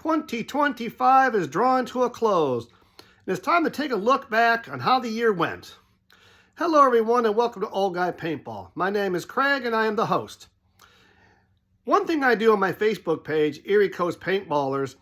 2025 is drawing to a close, and it's time to take a look back on how the year went. Hello everyone and welcome to Old Guy Paintball. My name is Craig and I am the host. One thing I do on my Facebook page, Erie Coast Paintballers,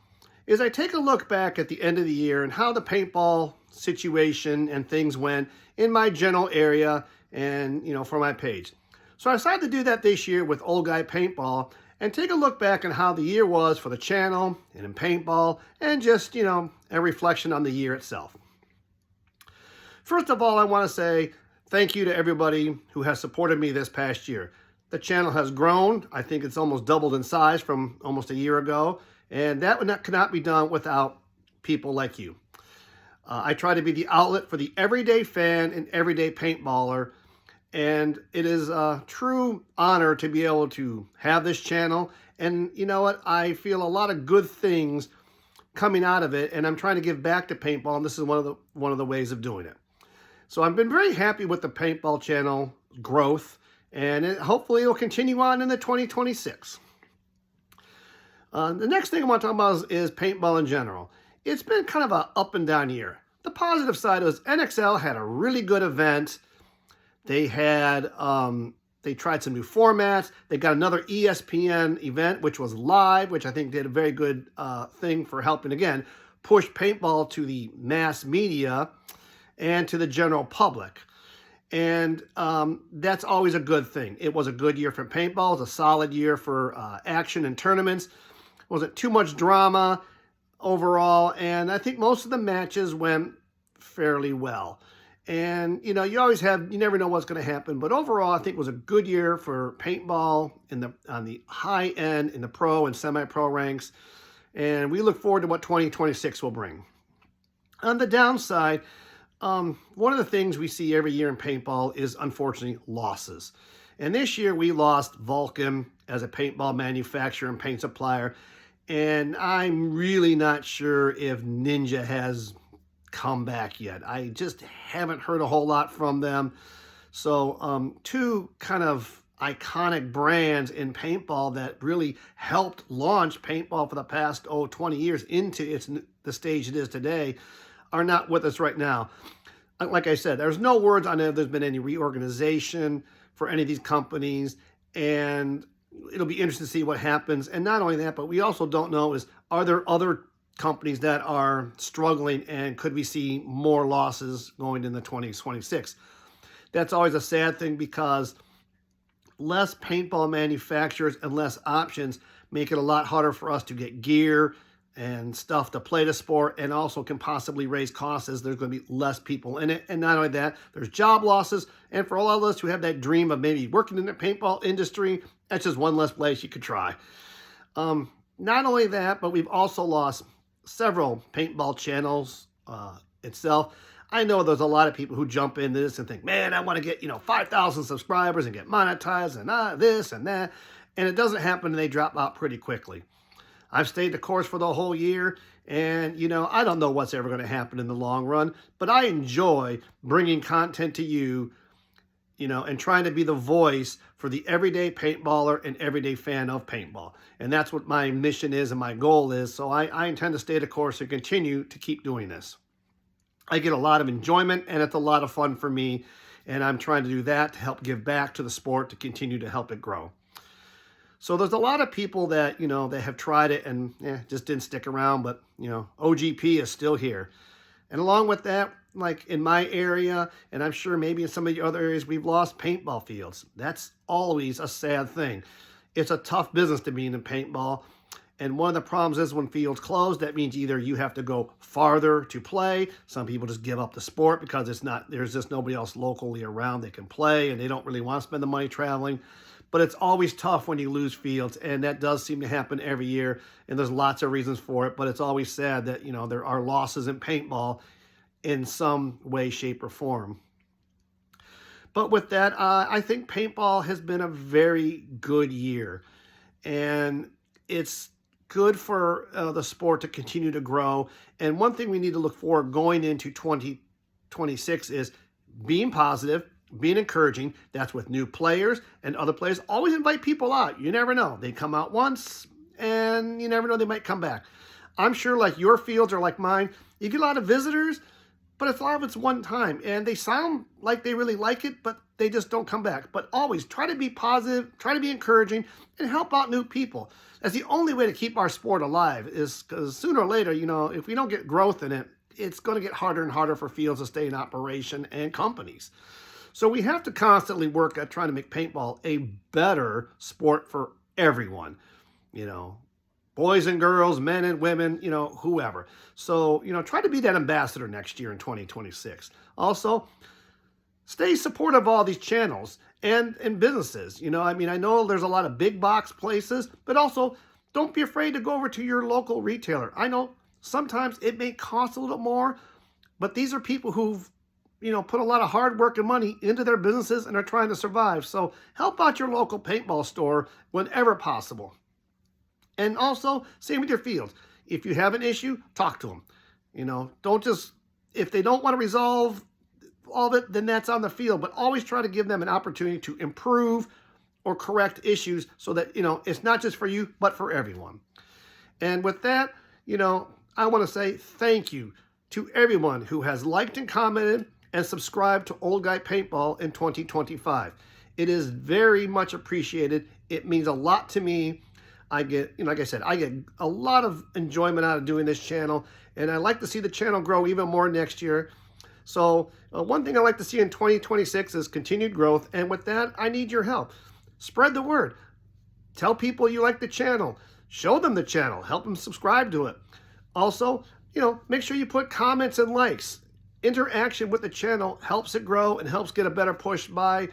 is I take a look back at the end of the year and how the paintball situation and things went in my general area and, for my page. So I decided to do that this year with Old Guy Paintball and take a look back on how the year was for the channel and in paintball and just, a reflection on the year itself. First of all, I want to say thank you to everybody who has supported me this past year. The channel has grown. I think it's almost doubled in size from almost a year ago, and that cannot be done without people like you. I try to be the outlet for the everyday fan and everyday paintballer, and it is a true honor to be able to have this channel. And you know what? I feel a lot of good things coming out of it, and I'm trying to give back to paintball, and this is one of the ways of doing it. So I've been very happy with the paintball channel growth, and hopefully it'll continue on into 2026. The next thing I want to talk about is paintball in general. It's been kind of an up and down year. The positive side was NXL had a really good event. They had, they tried some new formats. They got another ESPN event, which was live, which I think did a very good thing for helping, again, push paintball to the mass media and to the general public. And that's always a good thing. It was a good year for paintball. It was a solid year for action and tournaments. Wasn't too much drama overall, and I think most of the matches went fairly well. And, you never know what's going to happen. But overall, I think it was a good year for paintball on the high end in the pro and semi-pro ranks. And we look forward to what 2026 will bring. On the downside, one of the things we see every year in paintball is, unfortunately, losses. And this year we lost Vulcan as a paintball manufacturer and paint supplier. And I'm really not sure if Ninja has come back yet. I just haven't heard a whole lot from them. So two kind of iconic brands in paintball that really helped launch paintball for the past 20 years into the stage it is today are not with us right now. Like I said, there's no words on if there's been any reorganization for any of these companies, and it'll be interesting to see what happens. And not only that, but we also don't know are there other companies that are struggling, and could we see more losses going into 2026? That's always a sad thing, because less paintball manufacturers and less options make it a lot harder for us to get gear and stuff to play the sport, and also can possibly raise costs as there's going to be less people in it. And not only that, there's job losses, and for all of us who have that dream of maybe working in the paintball industry, that's just one less place you could try. Not only that, but we've also lost several paintball channels itself. I know there's a lot of people who jump into this and think, man, I want to get 5,000 subscribers and get monetized and this and that, and it doesn't happen, and they drop out pretty quickly. I've stayed the course for the whole year, and I don't know what's ever going to happen in the long run, but I enjoy bringing content to you, and trying to be the voice for the everyday paintballer and everyday fan of paintball. And that's what my mission is and my goal is. So I intend to stay the course and continue to keep doing this. I get a lot of enjoyment, and it's a lot of fun for me. And I'm trying to do that to help give back to the sport, to continue to help it grow. So there's a lot of people that, they have tried it and just didn't stick around. But, OGP is still here. And along with that, like in my area, and I'm sure maybe in some of the other areas, we've lost paintball fields. That's always a sad thing. It's a tough business to be in paintball. And one of the problems is when fields close, that means either you have to go farther to play. Some people just give up the sport because there's just nobody else locally around they can play, and they don't really want to spend the money traveling. But it's always tough when you lose fields, and that does seem to happen every year, and there's lots of reasons for it. But it's always sad that, there are losses in paintball in some way, shape, or form. But with that, I think paintball has been a very good year, and it's good for the sport to continue to grow. And one thing we need to look for going into 2026 is being positive, being encouraging. That's with new players and other players. Always invite people out. You never know. They come out once, and you never know, they might come back. I'm sure like your fields are like mine. You get a lot of visitors, but a lot of it's one time, and they sound like they really like it, but they just don't come back. But always try to be positive, try to be encouraging, and help out new people. That's the only way to keep our sport alive, is because sooner or later, you know, if we don't get growth in it, it's going to get harder and harder for fields to stay in operation and companies. So we have to constantly work at trying to make paintball a better sport for everyone, you know, boys and girls, men and women, you know, whoever. So, you know, try to be that ambassador next year in 2026. Also, stay supportive of all these channels and businesses. You know, I mean, I know there's a lot of big box places, but also don't be afraid to go over to your local retailer. I know sometimes it may cost a little more, but these are people who've, you know, put a lot of hard work and money into their businesses and are trying to survive. So help out your local paintball store whenever possible. And also, same with your fields. If you have an issue, talk to them. You know, don't just, if they don't want to resolve all of it, then that's on the field. But always try to give them an opportunity to improve or correct issues so that, you know, it's not just for you, but for everyone. And with that, you know, I want to say thank you to everyone who has liked and commented and subscribed to Old Guy Paintball in 2025. It is very much appreciated. It means a lot to me. I get, you know, like I said, I get a lot of enjoyment out of doing this channel, and I like to see the channel grow even more next year. So one thing I like to see in 2026 is continued growth, and with that, I need your help. Spread the word. Tell people you like the channel. Show them the channel. Help them subscribe to it. Also, you know, make sure you put comments and likes. Interaction with the channel helps it grow and helps get a better push by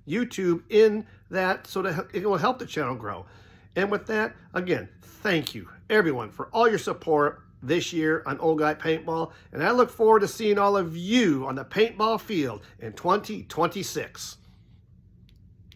YouTube in that, so that it will help the channel grow. And with that, again, thank you, everyone, for all your support this year on Old Guy Paintball. And I look forward to seeing all of you on the paintball field in 2026.